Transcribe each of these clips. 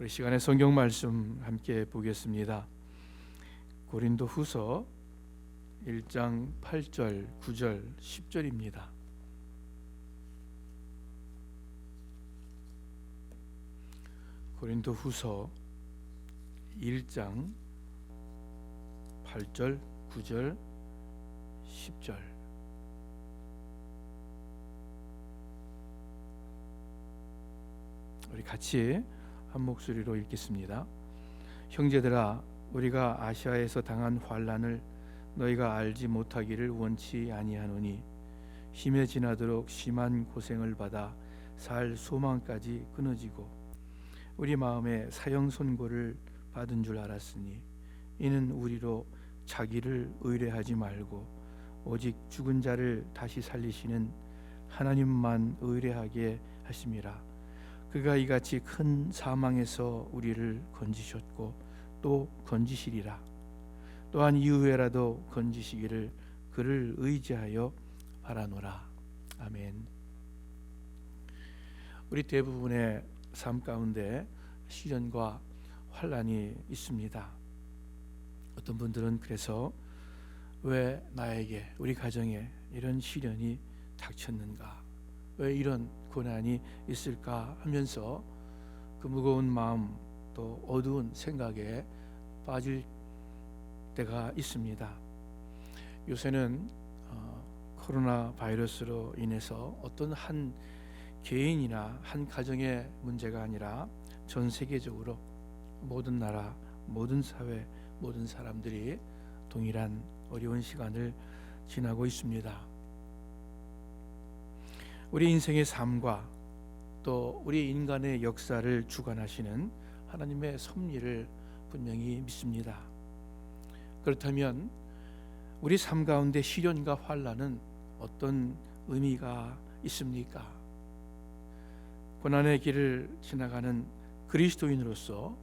우리 시간에 성경 말씀 함께 보겠습니다. 고린도후서 1장 8절, 9절, 10절입니다. 고린도후서 1장 8절, 9절, 10절. 우리 같이 한 목소리로 읽겠습니다. 형제들아, 우리가 아시아에서 당한 환난을 너희가 알지 못하기를 원치 아니하노니 힘에 지나도록 심한 고생을 받아 살 소망까지 끊어지고 우리 마음에 사형 선고를 받은 줄 알았으니 이는 우리로 자기를 의뢰하지 말고 오직 죽은 자를 다시 살리시는 하나님만 의뢰하게 하심이라. 그가 이같이 큰 사망에서 우리를 건지셨고 또 건지시리라. 또한 이후에라도 건지시기를 그를 의지하여 바라노라. 아멘. 우리 대부분의 삶 가운데 시련과 환난이 있습니다. 어떤 분들은 그래서 왜 나에게, 우리 가정에 이런 시련이 닥쳤는가, 왜 이런 고난이 있을까 하면서 그 무거운 마음 또 어두운 생각에 빠질 때가 있습니다. 요새는 코로나 바이러스로 인해서 어떤 한 개인이나 한 가정의 문제가 아니라 전 세계적으로 모든 나라, 모든 사회, 모든 사람들이 동일한 어려운 시간을 지나고 있습니다. 우리 인생의 삶과 또 우리 인간의 역사를 주관하시는 하나님의 섭리를 분명히 믿습니다. 그렇다면 우리 삶 가운데 시련과 환난은 어떤 의미가 있습니까? 고난의 길을 지나가는 그리스도인으로서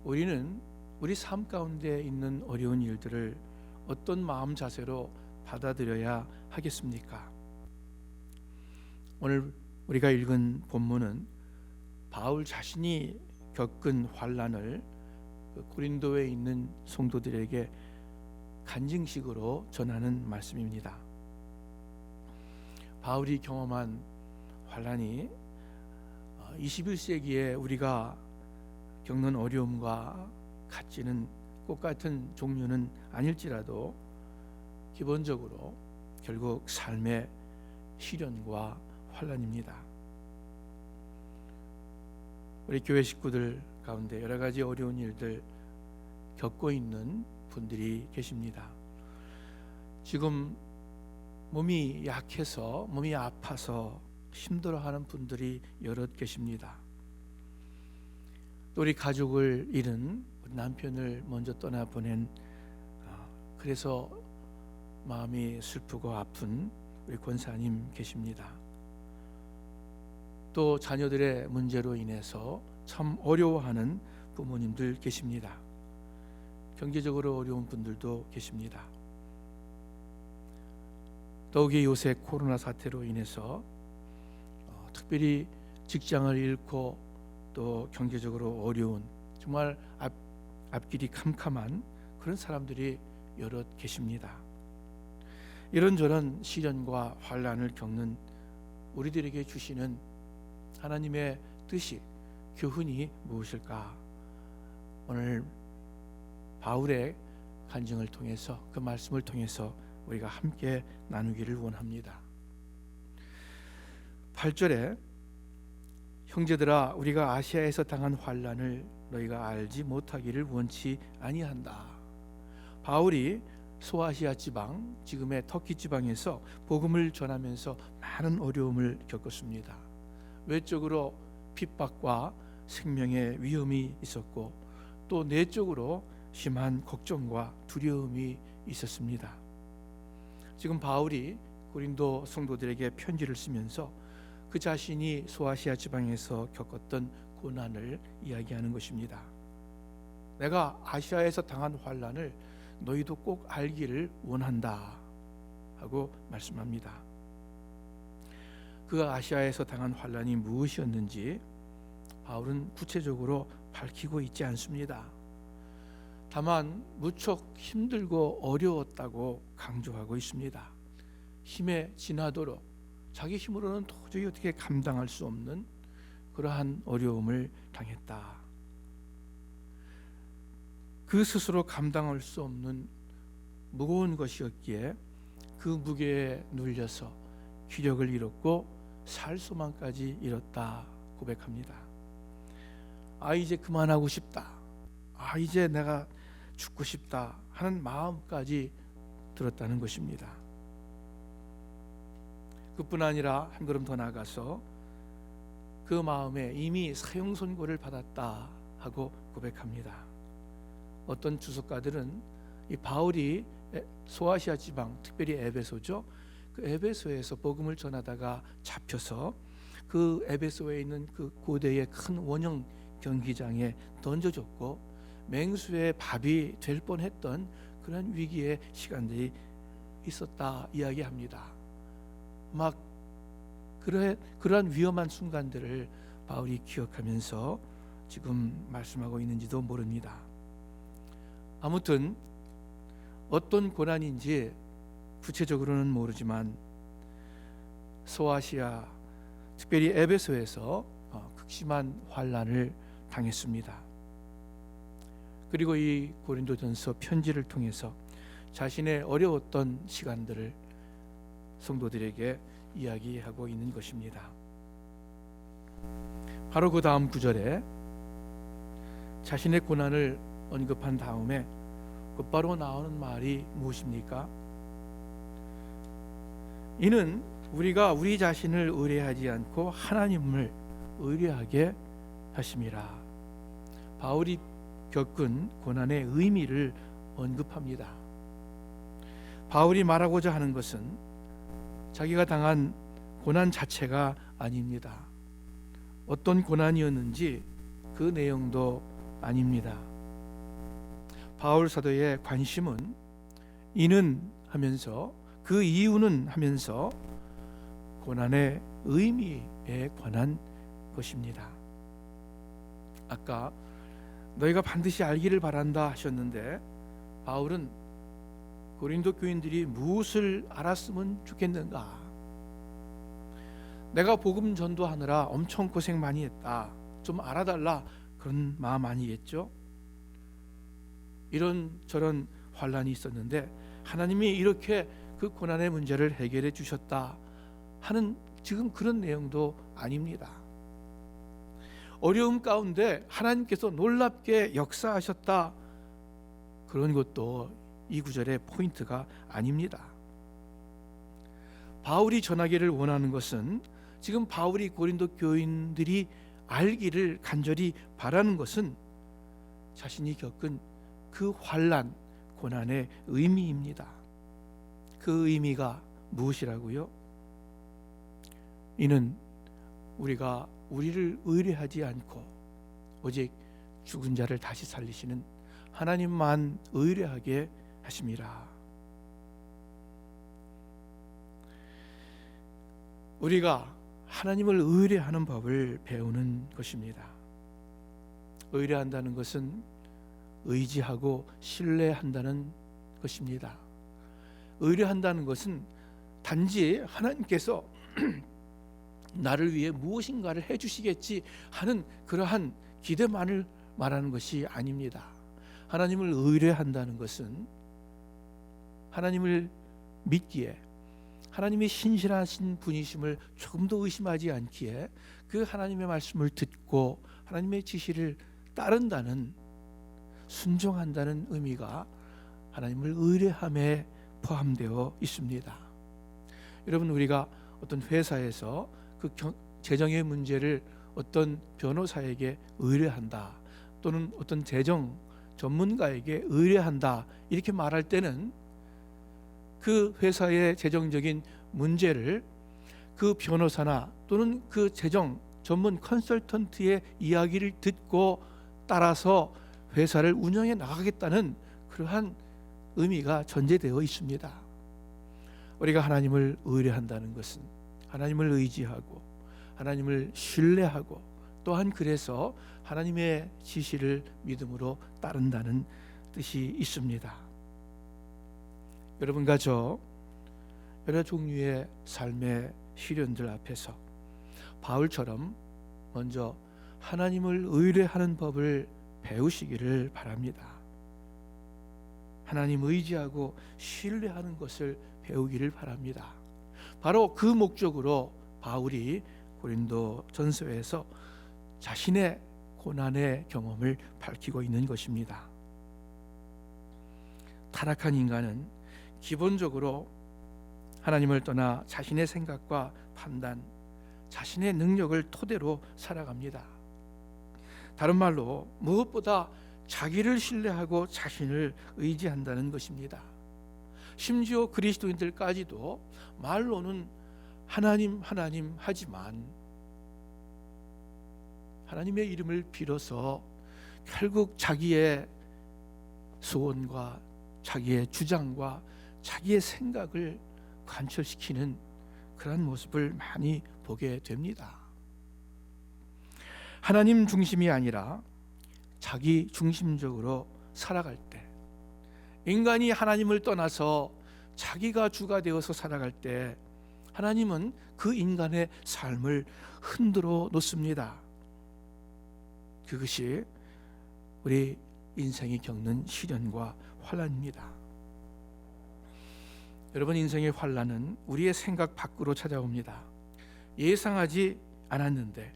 우리는 우리 삶 가운데 있는 어려운 일들을 어떤 마음 자세로 받아들여야 하겠습니까? 오늘 우리가 읽은 본문은 바울 자신이 겪은 환난을 고린도에 있는 성도들에게 간증식으로 전하는 말씀입니다. 바울이 경험한 환난이 21세기에 우리가 겪는 어려움과 같지는 똑같은 종류는 아닐지라도 기본적으로 결국 삶의 시련과 환난입니다. 우리 교회 식구들 가운데 여러 가지 어려운 일들 겪고 있는 분들이 계십니다. 지금 몸이 약해서, 몸이 아파서 힘들어하는 분들이 여럿 계십니다. 또 우리 가족을 잃은 남편을 먼저 떠나보낸, 그래서 마음이 슬프고 아픈 우리 권사님 계십니다. 또 자녀들의 문제로 인해서 참 어려워하는 부모님들 계십니다. 경제적으로 어려운 분들도 계십니다. 더욱이 요새 코로나 사태로 인해서 특별히 직장을 잃고 또 경제적으로 어려운, 정말 앞길이 캄캄한 그런 사람들이 여럿 계십니다. 이런저런 시련과 환난을 겪는 우리들에게 주시는 하나님의 뜻이, 교훈이 무엇일까? 오늘 바울의 간증을 통해서, 그 말씀을 통해서 우리가 함께 나누기를 원합니다. 8절에 형제들아, 우리가 아시아에서 당한 환난을 너희가 알지 못하기를 원치 아니한다. 바울이 소아시아 지방, 지금의 터키 지방에서 복음을 전하면서 많은 어려움을 겪었습니다. 외적으로 핍박과 생명의 위험이 있었고 또 내적으로 심한 걱정과 두려움이 있었습니다. 지금 바울이 고린도 성도들에게 편지를 쓰면서 그 자신이 소아시아 지방에서 겪었던 고난을 이야기하는 것입니다. 내가 아시아에서 당한 환난을 너희도 꼭 알기를 원한다 하고 말씀합니다. 그 아시아에서 당한 환난이 무엇이었는지 바울은 구체적으로 밝히고 있지 않습니다. 다만 무척 힘들고 어려웠다고 강조하고 있습니다. 힘에 지나도록 자기 힘으로는 도저히 어떻게 감당할 수 없는 그러한 어려움을 당했다. 그 스스로 감당할 수 없는 무거운 것이었기에 그 무게에 눌려서 기력을 잃었고 살 소망까지 잃었다 고백합니다. 이제 그만하고 싶다. 이제 내가 죽고 싶다 하는 마음까지 들었다는 것입니다. 그뿐 아니라 한 걸음 더 나아가서 그 마음에 이미 사형 선고를 받았다 하고 고백합니다. 어떤 주석가들은 이 바울이 소아시아 지방, 특별히 에베소죠. 그 에베소에서 복음을 전하다가 잡혀서 그 에베소에 있는 그 고대의 큰 원형 경기장에 던져졌고 맹수의 밥이 될 뻔했던 그런 위기의 시간들이 있었다 이야기합니다. 막 그러한 위험한 순간들을 바울이 기억하면서 지금 말씀하고 있는지도 모릅니다. 아무튼 어떤 고난인지 구체적으로는 모르지만 소아시아, 특별히 에베소에서 극심한 환난을 당했습니다. 그리고 이 고린도전서 편지를 통해서 자신의 어려웠던 시간들을 성도들에게 이야기하고 있는 것입니다. 바로 그 다음 구절에 자신의 고난을 언급한 다음에 곧바로 나오는 말이 무엇입니까? 이는 우리가 우리 자신을 의뢰하지 않고 하나님을 의뢰하게 하심이라. 바울이 겪은 고난의 의미를 언급합니다. 바울이 말하고자 하는 것은 자기가 당한 고난 자체가 아닙니다. 어떤 고난이었는지 그 내용도 아닙니다. 바울 사도의 관심은 이는 하면서 그 이유는 하면서 고난의 의미에 관한 것입니다. 아까 너희가 반드시 알기를 바란다 하셨는데 바울은 고린도 교인들이 무엇을 알았으면 좋겠는가? 내가 복음 전도하느라 엄청 고생 많이 했다. 좀 알아달라. 그런 마음 아니겠죠? 이런 저런 환난이 있었는데 하나님이 이렇게 그 고난의 문제를 해결해 주셨다 하는 지금 그런 내용도 아닙니다. 어려움 가운데 하나님께서 놀랍게 역사하셨다 그런 것도 이 구절의 포인트가 아닙니다. 바울이 전하기를 원하는 것은 지금 바울이 고린도 교인들이 알기를 간절히 바라는 것은 자신이 겪은 그 환난, 고난의 의미입니다. 그 의미가 무엇이라고요? 이는 우리가 우리를 의뢰하지 않고 오직 죽은 자를 다시 살리시는 하나님만 의뢰하게 하심이라. 우리가 하나님을 의뢰하는 법을 배우는 것입니다. 의뢰한다는 것은 의지하고 신뢰한다는 것입니다. 의뢰한다는 것은 단지 하나님께서 나를 위해 무엇인가를 해주시겠지 하는 그러한 기대만을 말하는 것이 아닙니다. 하나님을 의뢰한다는 것은 하나님을 믿기에 하나님이 신실하신 분이심을 조금도 의심하지 않기에 그 하나님의 말씀을 듣고 하나님의 지시를 따른다는, 순종한다는 의미가 하나님을 의뢰함에 포함되어 있습니다. 여러분, 우리가 어떤 회사에서 그 재정의 문제를 어떤 변호사에게 의뢰한다, 또는 어떤 재정 전문가에게 의뢰한다 이렇게 말할 때는 그 회사의 재정적인 문제를 그 변호사나 또는 그 재정 전문 컨설턴트의 이야기를 듣고 따라서 회사를 운영해 나가겠다는 그러한 의미가 전제되어 있습니다. 우리가 하나님을 의뢰한다는 것은 하나님을 의지하고 하나님을 신뢰하고 또한 그래서 하나님의 지시를 믿음으로 따른다는 뜻이 있습니다. 여러분과 저 여러 종류의 삶의 시련들 앞에서 바울처럼 먼저 하나님을 의뢰하는 법을 배우시기를 바랍니다. 하나님 의지하고 신뢰하는 것을 배우기를 바랍니다. 바로 그 목적으로 바울이 고린도 전서에서 자신의 고난의 경험을 밝히고 있는 것입니다. 타락한 인간은 기본적으로 하나님을 떠나 자신의 생각과 판단, 자신의 능력을 토대로 살아갑니다. 다른 말로 무엇보다 자기를 신뢰하고 자신을 의지한다는 것입니다. 심지어 그리스도인들까지도 말로는 하나님 하나님 하지만 하나님의 이름을 빌어서 결국 자기의 소원과 자기의 주장과 자기의 생각을 관철시키는 그런 모습을 많이 보게 됩니다. 하나님 중심이 아니라 자기 중심적으로 살아갈 때, 인간이 하나님을 떠나서 자기가 주가 되어서 살아갈 때 하나님은 그 인간의 삶을 흔들어 놓습니다. 그것이 우리 인생이 겪는 시련과 환난입니다. 여러분, 인생의 환난은 우리의 생각 밖으로 찾아옵니다. 예상하지 않았는데,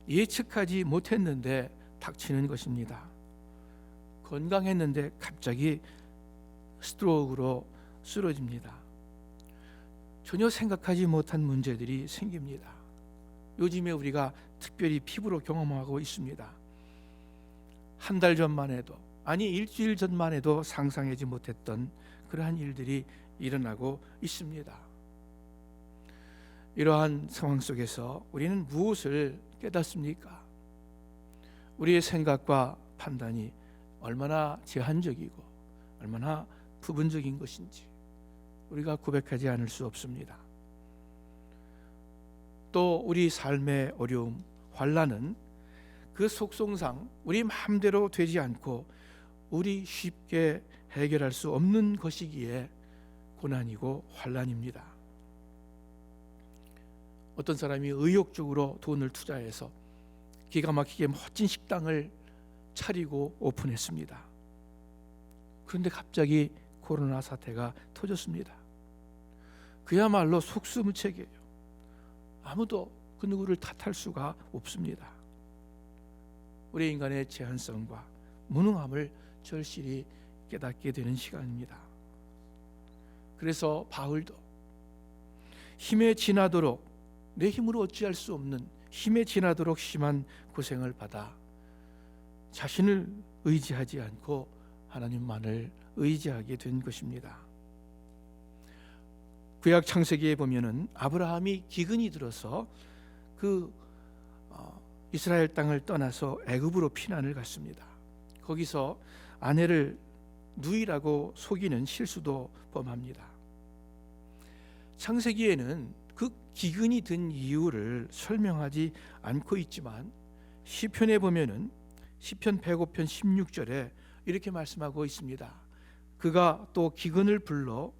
예측하지 못했는데 닥치는 것입니다. 건강했는데 갑자기 스트로크로 쓰러집니다. 전혀 생각하지 못한 문제들이 생깁니다. 요즘에 우리가 특별히 피부로 경험하고 있습니다. 한 달 전만 해도, 아니 일주일 전만 해도 상상하지 못했던 그러한 일들이 일어나고 있습니다. 이러한 상황 속에서 우리는 무엇을 깨닫습니까? 우리의 생각과 판단이 얼마나 제한적이고 얼마나 부분적인 것인지 우리가 고백하지 않을 수 없습니다. 또 우리 삶의 어려움, 환난은 그 속성상 우리 마음대로 되지 않고 우리 쉽게 해결할 수 없는 것이기에 고난이고 환난입니다. 어떤 사람이 의욕적으로 돈을 투자해서 기가 막히게 멋진 식당을 차리고 오픈했습니다. 그런데 갑자기 코로나 사태가 터졌습니다. 그야말로 속수무책이에요. 아무도 그 누구를 탓할 수가 없습니다. 우리 인간의 제한성과 무능함을 절실히 깨닫게 되는 시간입니다. 그래서 바울도 힘에 지나도록, 내 힘으로 어찌할 수 없는 힘에 지나도록 심한 고생을 받아 자신을 의지하지 않고 하나님만을 의지하게 된 것입니다. 구약 창세기에 보면은 아브라함이 기근이 들어서 그 이스라엘 땅을 떠나서 애굽으로 피난을 갔습니다. 거기서 아내를 누이라고 속이는 실수도 범합니다. 창세기에는 그 기근이 든 이유를 설명하지 않고 있지만 시편에 보면은 시편 105편 16절에 이렇게 말씀하고 있습니다. 그가 또 기근을 불러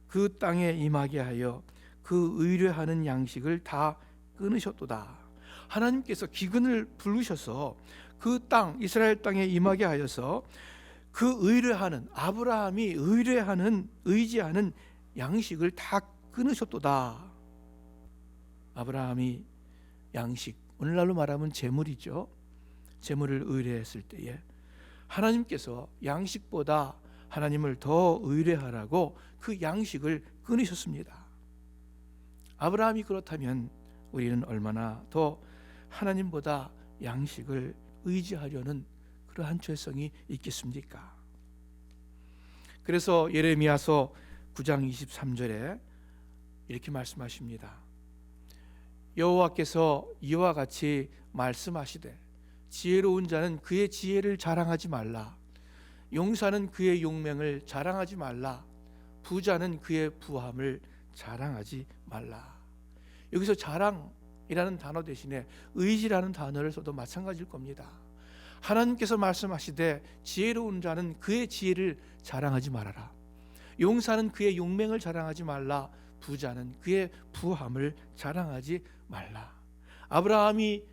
그 땅에 임하게 하여 그 의뢰하는 양식을 다 끊으셨도다. 하나님께서 기근을 부르셔서 그 땅, 이스라엘 땅에 임하게 하여서 그 의뢰하는, 아브라함이 의뢰하는, 의지하는 양식을 다 끊으셨도다. 아브라함이 양식, 오늘날로 말하면 재물이죠. 재물을 의뢰했을 때에 하나님께서 양식보다 하나님을 더 의뢰하라고 그 양식을 끊으셨습니다. 아브라함이 그렇다면 우리는 얼마나 더 하나님보다 양식을 의지하려는 그러한 죄성이 있겠습니까? 그래서 예레미야서 9장 23절에 이렇게 말씀하십니다. 여호와께서 이와 같이 말씀하시되 지혜로운 자는 그의 지혜를 자랑하지 말라. 용사는 그의 용맹을 자랑하지 말라. 부자는 그의 부함을 자랑하지 말라. 여기서 자랑, 이라는 단어 대신에 의지라는 단어를 써도 마찬가지일 겁니다. 하나님께서 말씀하시되 지혜로운 자는 그의 지혜를 자랑하지 말아라. 용사는 그의 용맹을 자랑하지 말라. 부자는 그의 부함을 자랑하지 말라. 아브라함이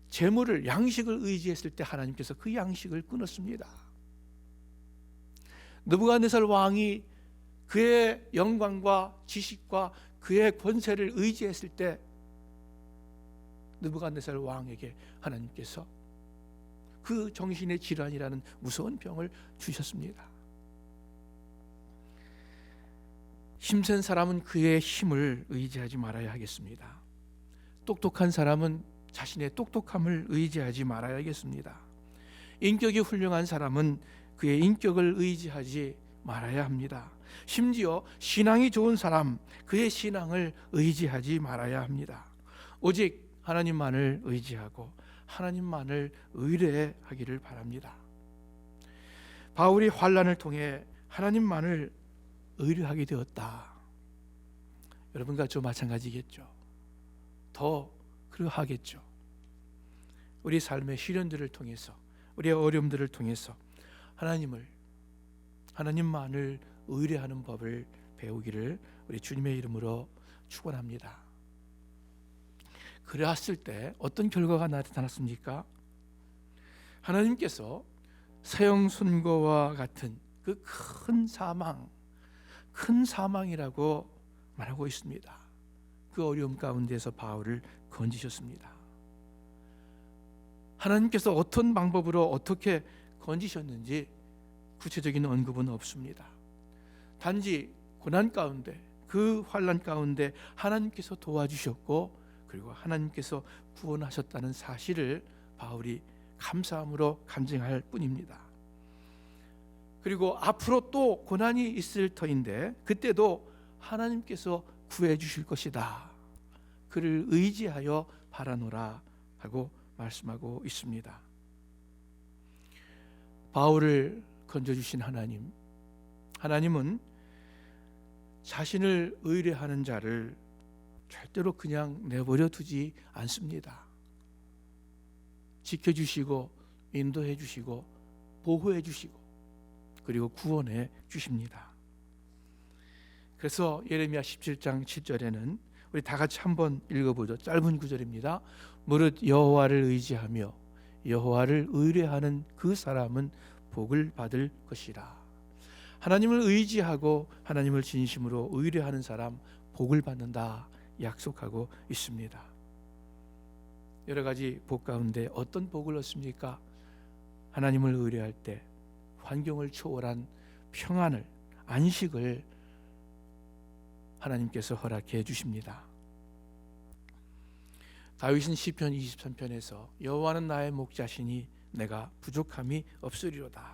재물을, 양식을 의지했을 때 하나님께서 그 양식을 끊었습니다. 느부갓네살 왕이 그의 영광과 지식과 그의 권세를 의지했을 때 느부갓네살 왕에게 하나님께서 그 정신의 질환이라는 무서운 병을 주셨습니다. 힘센 사람은 그의 힘을 의지하지 말아야 하겠습니다. 똑똑한 사람은 자신의 똑똑함을 의지하지 말아야겠습니다. 인격이 훌륭한 사람은 그의 인격을 의지하지 말아야 합니다. 심지어 신앙이 좋은 사람, 그의 신앙을 의지하지 말아야 합니다. 오직 하나님만을 의지하고 하나님만을 의뢰하기를 바랍니다. 바울이 환난을 통해 하나님만을 의뢰하게 되었다. 여러분과 저 마찬가지겠죠. 더 그러하겠죠. 우리 삶의 시련들을 통해서, 우리의 어려움들을 통해서 하나님만을 의뢰하는 법을 배우기를 우리 주님의 이름으로 축원합니다. 그랬을 때 어떤 결과가 나타났습니까? 하나님께서 사형선고와 같은 그 큰 사망이라고 말하고 있습니다. 그 어려움 가운데서 바울을 건지셨습니다. 하나님께서 어떤 방법으로 어떻게 건지셨는지 구체적인 언급은 없습니다. 단지 고난 가운데, 그 환난 가운데 하나님께서 도와주셨고, 그리고 하나님께서 구원하셨다는 사실을 바울이 감사함으로 간증할 뿐입니다. 그리고 앞으로 또 고난이 있을 터인데 그때도 하나님께서 구해 주실 것이다. 그를 의지하여 바라노라 하고 말씀하고 있습니다. 바울을 건져주신 하나님은 자신을 의뢰하는 자를 절대로 그냥 내버려 두지 않습니다. 지켜주시고 인도해 주시고 보호해 주시고 그리고 구원해 주십니다. 그래서 예레미야 17장 7절에는 우리 다 같이 한번 읽어보죠. 짧은 구절입니다. 무릇 여호와를 의지하며 여호와를 의뢰하는 그 사람은 복을 받을 것이라. 하나님을 의지하고 하나님을 진심으로 의뢰하는 사람 복을 받는다 약속하고 있습니다. 여러 가지 복 가운데 어떤 복을 얻습니까? 하나님을 의뢰할 때 환경을 초월한 평안을, 안식을 하나님께서 허락해 주십니다. 다윗은 시편 23편에서 여호와는 나의 목자시니 내가 부족함이 없으리로다.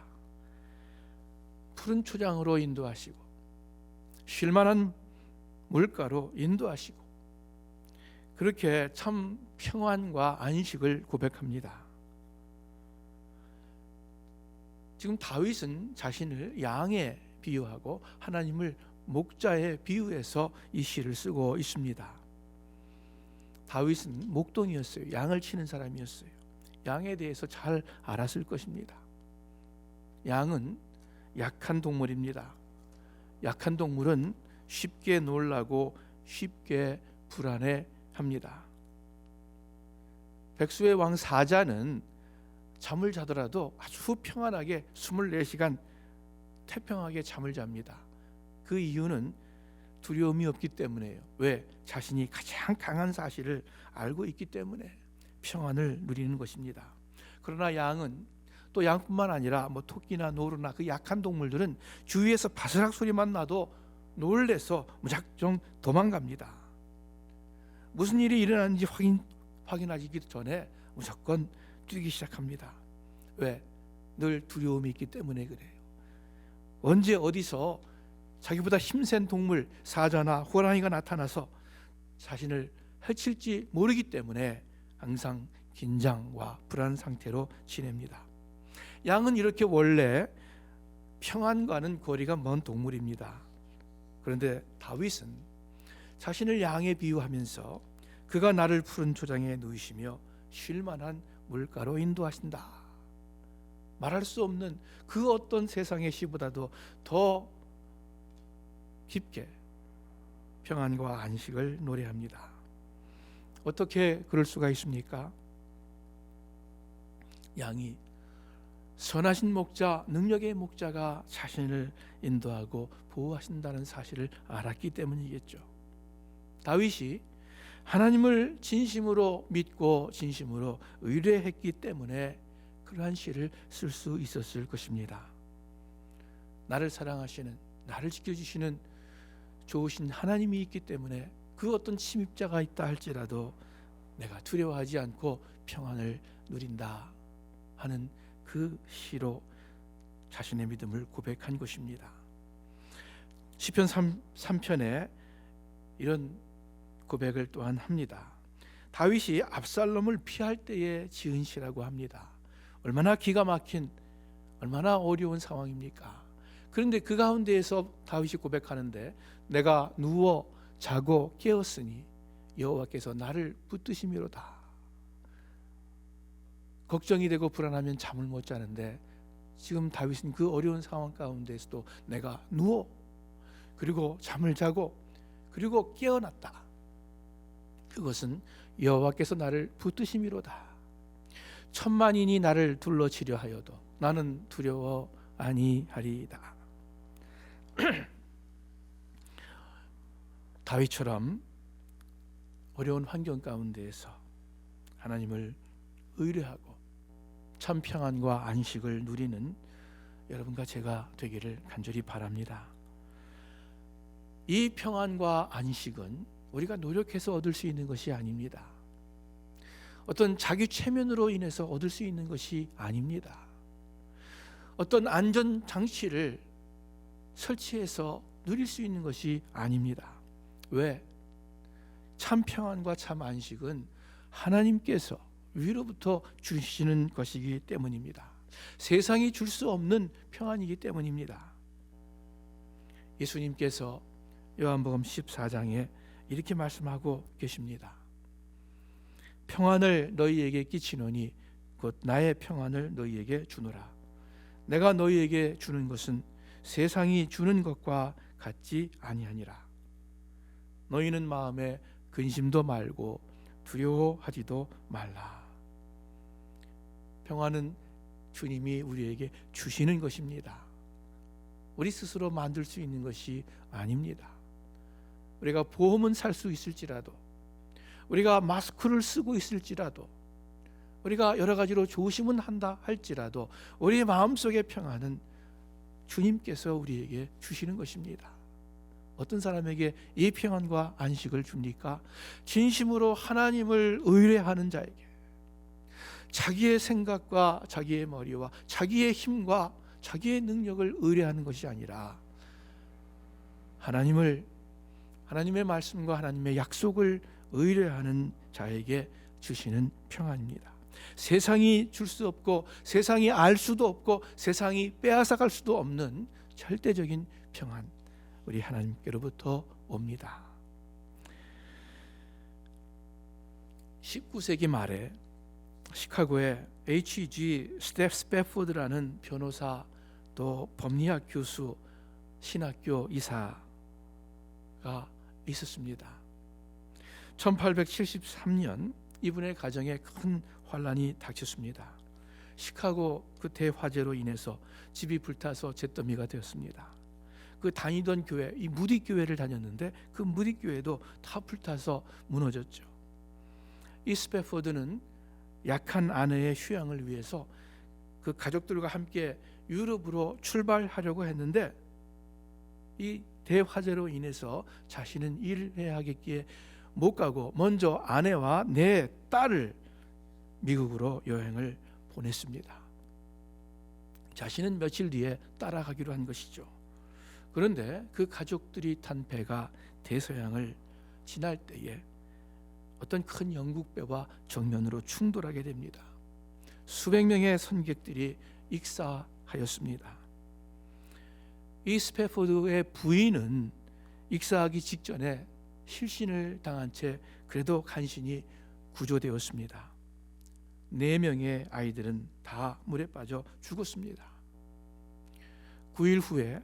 푸른 초장으로 인도하시고 쉴만한 물가로 인도하시고 그렇게 참 평안과 안식을 고백합니다. 지금 다윗은 자신을 양에 비유하고 하나님을 목자에 비유해서 이 시를 쓰고 있습니다. 다윗은 목동이었어요. 양을 치는 사람이었어요. 양에 대해서 잘 알았을 것입니다. 양은 약한 동물입니다. 약한 동물은 쉽게 놀라고 쉽게 불안해합니다. 백수의 왕 사자는 잠을 자더라도 아주 평안하게 24시간 태평하게 잠을 잡니다. 그 이유는 두려움이 없기 때문에요. 왜? 자신이 가장 강한 사실을 알고 있기 때문에 평안을 누리는 것입니다. 그러나 양은 또 양뿐만 아니라 토끼나 노루나 그 약한 동물들은 주위에서 바스락 소리만 나도 놀래서 무작정 도망갑니다. 무슨 일이 일어나는지 확인하기 전에 무조건 뛰기 시작합니다. 왜? 늘 두려움이 있기 때문에 그래요. 언제 어디서 자기보다 힘센 동물, 사자나 호랑이가 나타나서 자신을 해칠지 모르기 때문에 항상 긴장과 불안 상태로 지냅니다. 양은 이렇게 원래 평안과는 거리가 먼 동물입니다. 그런데 다윗은 자신을 양에 비유하면서 그가 나를 푸른 초장에 누이시며 쉴만한 물가로 인도하신다. 말할 수 없는 그 어떤 세상의 시보다도 더 깊게 평안과 안식을 노래합니다. 어떻게 그럴 수가 있습니까? 양이 선하신 목자, 능력의 목자가 자신을 인도하고 보호하신다는 사실을 알았기 때문이겠죠. 다윗이 하나님을 진심으로 믿고 진심으로 의뢰했기 때문에 그러한 시를 쓸 수 있었을 것입니다. 나를 사랑하시는, 나를 지켜주시는 좋으신 하나님이 있기 때문에 그 어떤 침입자가 있다 할지라도 내가 두려워하지 않고 평안을 누린다 하는 그 시로 자신의 믿음을 고백한 것입니다. 시편 3편에 이런 고백을 또한 합니다. 다윗이 압살롬을 피할 때에 지은 시라고 합니다. 얼마나 기가 막힌, 얼마나 어려운 상황입니까? 그런데 그 가운데에서 다윗이 고백하는데, 내가 누워 자고 깨었으니 여호와께서 나를 붙드심이로다. 걱정이 되고 불안하면 잠을 못 자는데 지금 다윗은 그 어려운 상황 가운데서도 내가 누워, 그리고 잠을 자고, 그리고 깨어났다. 그것은 여호와께서 나를 붙드심이로다. 천만인이 나를 둘러치려 하여도 나는 두려워 아니하리이다. 다윗처럼 어려운 환경 가운데에서 하나님을 의뢰하고 참 평안과 안식을 누리는 여러분과 제가 되기를 간절히 바랍니다. 이 평안과 안식은 우리가 노력해서 얻을 수 있는 것이 아닙니다. 어떤 자기 체면으로 인해서 얻을 수 있는 것이 아닙니다. 어떤 안전 장치를 설치해서 누릴 수 있는 것이 아닙니다. 왜? 참 평안과 참 안식은 하나님께서 위로부터 주시는 것이기 때문입니다. 세상이 줄 수 없는 평안이기 때문입니다. 예수님께서 요한복음 14장에 이렇게 말씀하고 계십니다. 평안을 너희에게 끼치노니 곧 나의 평안을 너희에게 주노라. 내가 너희에게 주는 것은 세상이 주는 것과 같지 아니하니라. 너희는 마음에 근심도 말고 두려워하지도 말라. 평안은 주님이 우리에게 주시는 것입니다. 우리 스스로 만들 수 있는 것이 아닙니다. 우리가 보험은 살 수 있을지라도, 우리가 마스크를 쓰고 있을지라도, 우리가 여러 가지로 조심은 한다 할지라도 우리의 마음속의 평안은 주님께서 우리에게 주시는 것입니다. 어떤 사람에게 이 평안과 안식을 줍니까? 진심으로 하나님을 의뢰하는 자에게, 자기의 생각과 자기의 머리와 자기의 힘과 자기의 능력을 의뢰하는 것이 아니라 하나님의 말씀과 하나님의 약속을 의뢰하는 자에게 주시는 평안입니다. 세상이 줄 수 없고 세상이 알 수도 없고 세상이 빼앗아갈 수도 없는 절대적인 평안, 우리 하나님께로부터 옵니다. 19세기 말에 시카고에 H.G. 스패포드라는 변호사, 또 법리학 교수, 신학교 이사가 있었습니다. 1873년 이분의 가정에 큰 환란이 닥쳤습니다. 시카고 그 대화재로 인해서 집이 불타서 잿더미가 되었습니다. 그 다니던 교회, 이 무디 교회를 다녔는데 그 무디 교회도 다 불타서 무너졌죠. 이 스패포드는 약한 아내의 휴양을 위해서 그 가족들과 함께 유럽으로 출발하려고 했는데 이 대화재로 인해서 자신은 일을 해야 하겠기에 못 가고 먼저 아내와 내 딸을 미국으로 여행을 보냈습니다. 자신은 며칠 뒤에 따라가기로 한 것이죠. 그런데 그 가족들이 탄 배가 대서양을 지날 때에 어떤 큰 영국 배와 정면으로 충돌하게 됩니다. 수백 명의 선객들이 익사하였습니다. 이 스패포드의 부인은 익사하기 직전에 실신을 당한 채 그래도 간신히 구조되었습니다. 4명의 아이들은 다 물에 빠져 죽었습니다. 9일 후에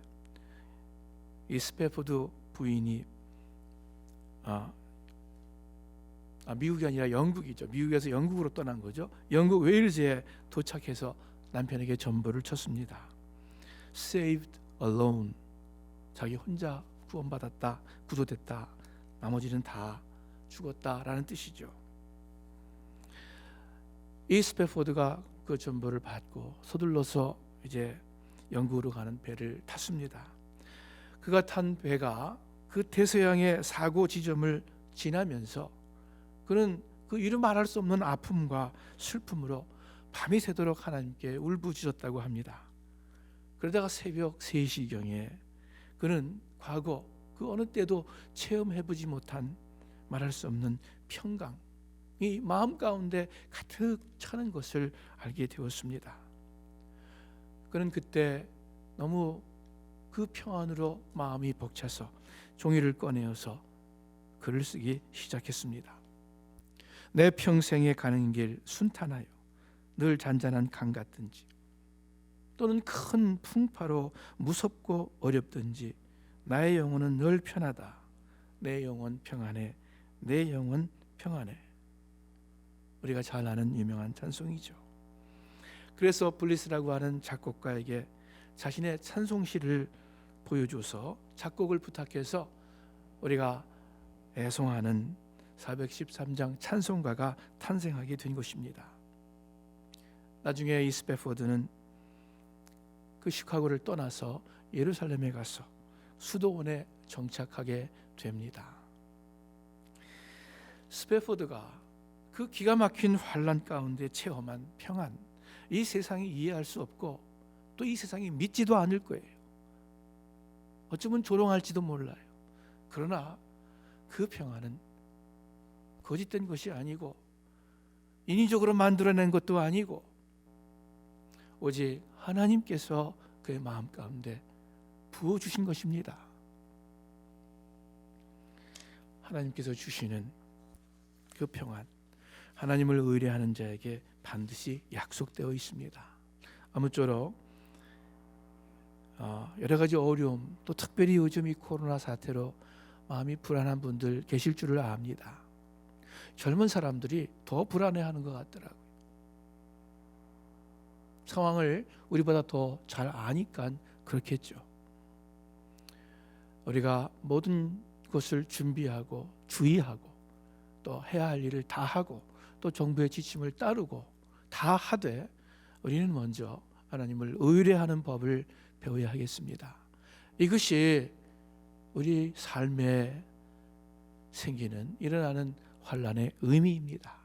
이 스패포드 부인이 미국이 아니라 영국이죠. 미국에서 영국으로 떠난 거죠. 영국 웨일즈에 도착해서 남편에게 전보를 쳤습니다. Saved alone. 자기 혼자 구원받았다, 구조됐다. 나머지는 다 죽었다라는 뜻이죠. 이 스패포드가 그 전보를 받고 서둘러서 이제 영국으로 가는 배를 탔습니다. 그가 탄 배가 그 대서양의 사고 지점을 지나면서 그는 그 이루 말할 수 없는 아픔과 슬픔으로 밤이 새도록 하나님께 울부짖었다고 합니다. 그러다가 새벽 3시경에 그는 과거 그 어느 때도 체험해보지 못한 말할 수 없는 평강이 마음 가운데 가득 차는 것을 알게 되었습니다. 그는 그때 너무 그 평안으로 마음이 벅차서 종이를 꺼내어서 글을 쓰기 시작했습니다. 내 평생에 가는 길 순탄하여 늘 잔잔한 강 같든지 또는 큰 풍파로 무섭고 어렵든지 나의 영혼은 늘 편하다. 내 영혼 평안해. 내 영혼 평안해. 우리가 잘 아는 유명한 찬송이죠. 그래서 블리스라고 하는 작곡가에게 자신의 찬송시를 보여줘서 작곡을 부탁해서 우리가 애송하는 413장 찬송가가 탄생하게 된 것입니다. 나중에 이 스패포드는 그 시카고를 떠나서 예루살렘에 가서 수도원에 정착하게 됩니다. 스패포드가 그 기가 막힌 환난 가운데 체험한 평안, 이 세상이 이해할 수 없고 또 이 세상이 믿지도 않을 거예요. 어쩌면 조롱할지도 몰라요. 그러나 그 평안은 거짓된 것이 아니고 인위적으로 만들어낸 것도 아니고 오직 하나님께서 그의 마음 가운데 부어주신 것입니다. 하나님께서 주시는 그 평안, 하나님을 의뢰하는 자에게 반드시 약속되어 있습니다. 아무쪼록 여러 가지 어려움, 또 특별히 요즘 이 코로나 사태로 마음이 불안한 분들 계실 줄을 압니다. 젊은 사람들이 더 불안해하는 것 같더라고요. 상황을 우리보다 더 잘 아니까 그렇겠죠. 우리가 모든 것을 준비하고 주의하고 또 해야 할 일을 다 하고 또 정부의 지침을 따르고 다 하되 우리는 먼저 하나님을 의뢰하는 법을 배워야 하겠습니다. 이것이 우리 삶에 생기는 일어나는 환난의 의미입니다.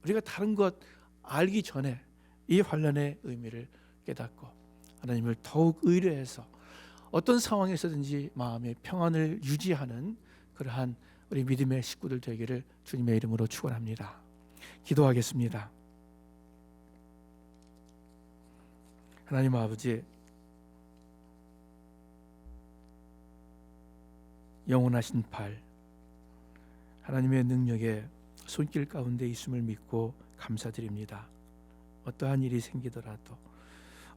우리가 다른 것 알기 전에 이 환난의 의미를 깨닫고 하나님을 더욱 의뢰해서 어떤 상황에서든지 마음의 평안을 유지하는 그러한 우리 믿음의 식구들 되기를 주님의 이름으로 축원합니다. 기도하겠습니다. 하나님 아버지, 영원하신 팔, 하나님의 능력에 손길 가운데 있음을 믿고 감사드립니다. 어떠한 일이 생기더라도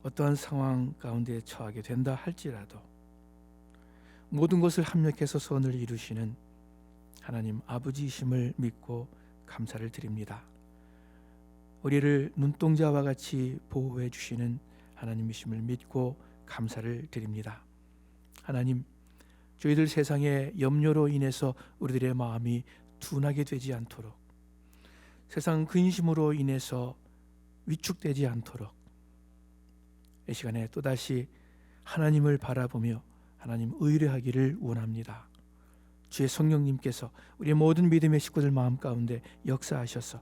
어떠한 상황 가운데 처하게 된다 할지라도 모든 것을 합력해서 선을 이루시는 하나님 아버지이심을 믿고 감사를 드립니다. 우리를 눈동자와 같이 보호해 주시는 하나님이심을 믿고 감사를 드립니다. 하나님, 저희들 세상의 염려로 인해서 우리들의 마음이 둔하게 되지 않도록, 세상 근심으로 인해서 위축되지 않도록 이 시간에 또다시 하나님을 바라보며 하나님 의뢰하기를 원합니다. 주의 성령님께서 우리 모든 믿음의 식구들 마음 가운데 역사하셔서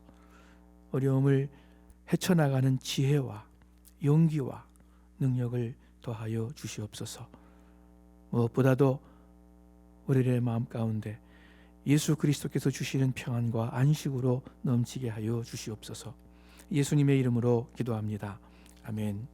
어려움을 헤쳐나가는 지혜와 용기와 능력을 더하여 주시옵소서. 무엇보다도 우리의 마음 가운데 예수 그리스도께서 주시는 평안과 안식으로 넘치게 하여 주시옵소서. 예수님의 이름으로 기도합니다. 아멘.